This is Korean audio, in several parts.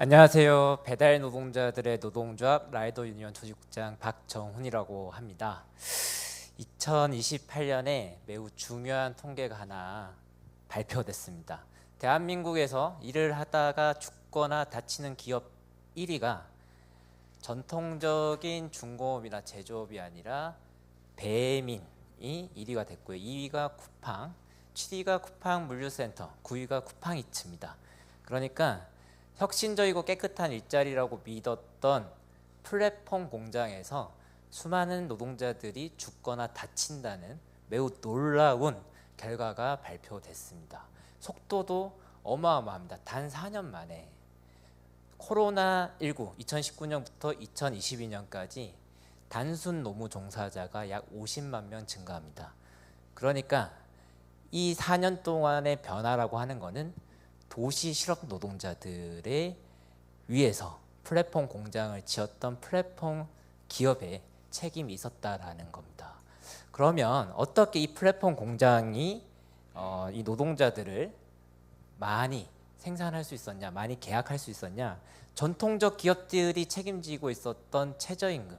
안녕하세요. 배달 노동자들의 노동조합 라이더 유니언 조직국장 박정훈이라고 합니다. 2028년에 매우 중요한 통계가 하나 발표됐습니다. 대한민국에서 일을 하다가 죽거나 다치는 기업 1위가 전통적인 중공업이나 제조업이 아니라 배민이 1위가 됐고요. 2위가 쿠팡, 7위가 쿠팡 물류센터, 9위가 쿠팡이츠입니다. 그러니까 혁신적이고 깨끗한 일자리라고 믿었던 플랫폼 공장에서 수많은 노동자들이 죽거나 다친다는 매우 놀라운 결과가 발표됐습니다. 속도도 어마어마합니다. 단 4년 만에 코로나19 2019년부터 2022년까지 단순 노무 종사자가 약 50만 명 증가합니다. 그러니까 이 4년 동안의 변화라고 하는 것은 도시 실업 노동자들에 위해서 플랫폼 공장을 지었던 플랫폼 기업에 책임이 있었다라는 겁니다. 그러면 어떻게 이 플랫폼 공장이 이 노동자들을 많이 생산할 수 있었냐, 많이 계약할 수 있었냐? 전통적 기업들이 책임지고 있었던 최저임금,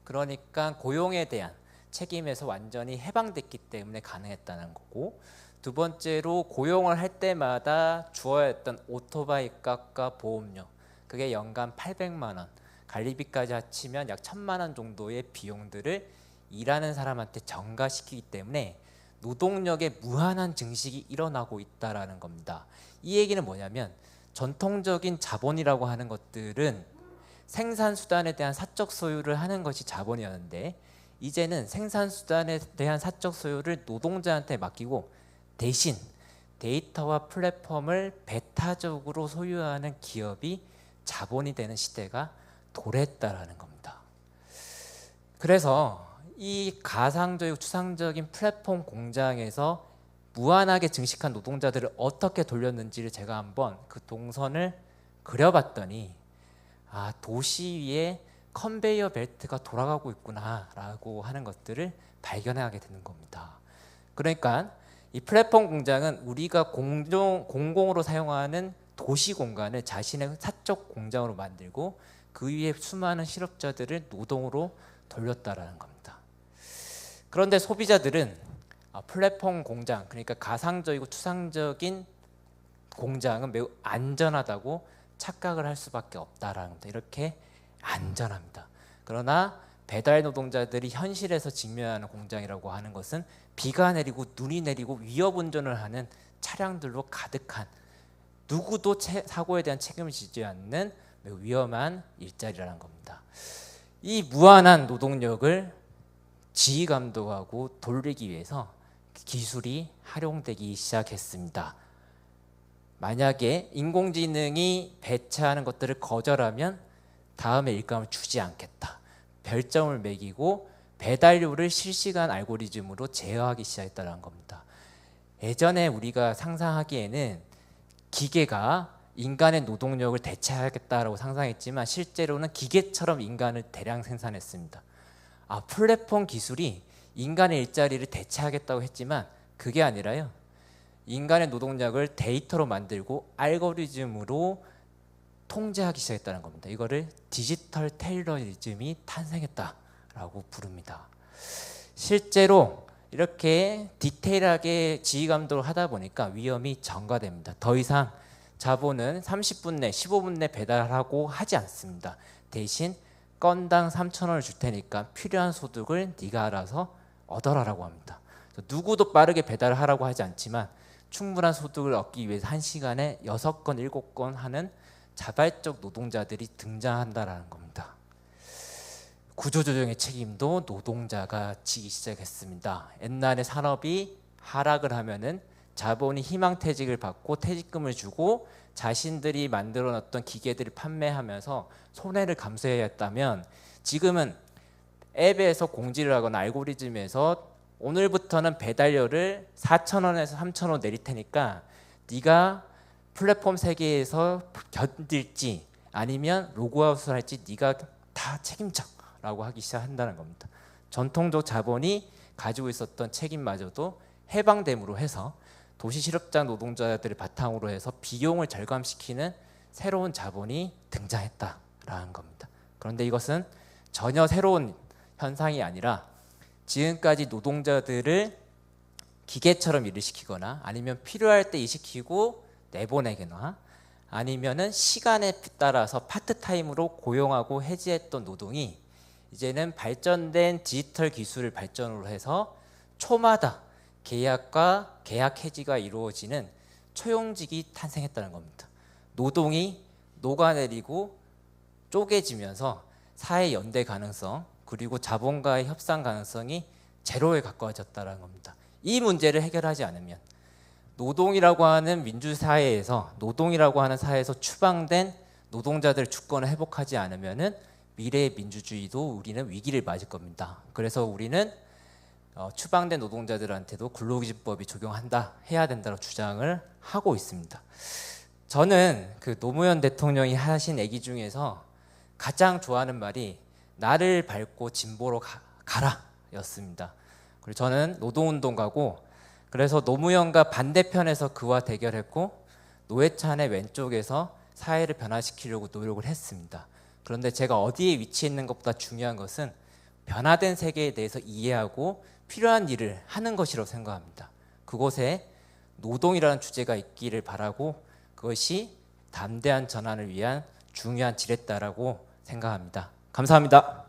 그러니까 고용에 대한 책임에서 완전히 해방됐기 때문에 가능했다는 거고, 두 번째로 고용을 할 때마다 주어야 했던 오토바이 값과 보험료, 그게 연간 800만 원, 관리비까지 합치면 약 1000만 원 정도의 비용들을 일하는 사람한테 전가시키기 때문에 노동력의 무한한 증식이 일어나고 있다라는 겁니다. 이 얘기는 뭐냐면 전통적인 자본이라고 하는 것들은 생산수단에 대한 사적 소유를 하는 것이 자본이었는데, 이제는 생산수단에 대한 사적 소유를 노동자한테 맡기고 대신 데이터와 플랫폼을 배타적으로 소유하는 기업이 자본이 되는 시대가 도래했다라는 겁니다. 그래서 이 가상적이고 추상적인 플랫폼 공장에서 무한하게 증식한 노동자들을 어떻게 돌렸는지를 제가 한번 그 동선을 그려봤더니 도시 위에 컨베이어 벨트가 돌아가고 있구나 라고 하는 것들을 발견하게 되는 겁니다. 그러니까 이 플랫폼 공장은 우리가 공공으로 사용하는 도시 공간을 자신의 사적 공장으로 만들고 그 위에 수많은 실업자들을 노동으로 돌렸다라는 겁니다. 그런데 소비자들은 플랫폼 공장, 그러니까 가상적이고 추상적인 공장은 매우 안전하다고 착각을 할 수밖에 없다라는 겁니다. 이렇게 안전합니다. 그러나 배달 노동자들이 현실에서 직면하는 공장이라고 하는 것은 비가 내리고 눈이 내리고 위협 운전을 하는 차량들로 가득한, 누구도 사고에 대한 책임을 지지 않는 매우 위험한 일자리라는 겁니다. 이 무한한 노동력을 지휘 감독하고 돌리기 위해서 기술이 활용되기 시작했습니다. 만약에 인공지능이 배치하는 것들을 거절하면 다음에 일감을 주지 않겠다, 별점을 매기고 배달료를 실시간 알고리즘으로 제어하기 시작했다는 겁니다. 예전에 우리가 상상하기에는 기계가 인간의 노동력을 대체하겠다라고 상상했지만 실제로는 기계처럼 인간을 대량 생산했습니다. 플랫폼 기술이 인간의 일자리를 대체하겠다고 했지만 그게 아니라요, 인간의 노동력을 데이터로 만들고 알고리즘으로 통제하기 시작했다는 겁니다. 이거를 디지털 테러리즘이 탄생했다라고 부릅니다. 실제로 이렇게 디테일하게 지휘 감독을 하다 보니까 위험이 전가됩니다. 더 이상 자본은 30분 내, 15분 내 배달하고 하지 않습니다. 대신 건당 3,000원을 줄 테니까 필요한 소득을 네가 알아서 얻어라라고 합니다. 누구도 빠르게 배달을 하라고 하지 않지만 충분한 소득을 얻기 위해서 1시간에 6건, 7건 하는 자발적 노동자들이 등장한다라는 겁니다. 구조조정의 책임도 노동자가 지기 시작했습니다. 옛날에 산업이 하락을 하면은 자본이 희망퇴직을 받고 퇴직금을 주고 자신들이 만들어 놨던 기계들을 판매하면서 손해를 감수해야 했다면, 지금은 앱에서 공지를 하거나 알고리즘에서 오늘부터는 배달료를 4,000원에서 3,000원 내릴 테니까 네가 플랫폼 세계에서 견딜지 아니면 로그아웃을 할지 네가 다 책임져 라고 하기 시작한다는 겁니다. 전통적 자본이 가지고 있었던 책임마저도 해방됨으로 해서 도시 실업자 노동자들을 바탕으로 해서 비용을 절감시키는 새로운 자본이 등장했다라는 겁니다. 그런데 이것은 전혀 새로운 현상이 아니라 지금까지 노동자들을 기계처럼 일을 시키거나 아니면 필요할 때 일시키고 내보내거나 아니면은 시간에 따라서 파트타임으로 고용하고 해지했던 노동이 이제는 발전된 디지털 기술을 발전으로 해서 초마다 계약과 계약 해지가 이루어지는 초용직이 탄생했다는 겁니다. 노동이 녹아내리고 쪼개지면서 사회 연대 가능성 그리고 자본가의 협상 가능성이 제로에 가까워졌다는 겁니다. 이 문제를 해결하지 않으면 노동이라고 하는 민주사회에서 노동이라고 하는 사회에서 추방된 노동자들 주권을 회복하지 않으면은 미래의 민주주의도 우리는 위기를 맞을 겁니다. 그래서 우리는 추방된 노동자들한테도 근로기준법이 적용한다 해야 된다고 주장을 하고 있습니다. 저는 그 노무현 대통령이 하신 얘기 중에서 가장 좋아하는 말이 나를 밟고 진보로 가라 였습니다. 그리고 저는 노동운동가고 그래서 노무현과 반대편에서 그와 대결했고 노회찬의 왼쪽에서 사회를 변화시키려고 노력을 했습니다. 그런데 제가 어디에 위치해 있는 것보다 중요한 것은 변화된 세계에 대해서 이해하고 필요한 일을 하는 것이라고 생각합니다. 그곳에 노동이라는 주제가 있기를 바라고 그것이 담대한 전환을 위한 중요한 지렛대라고 생각합니다. 감사합니다.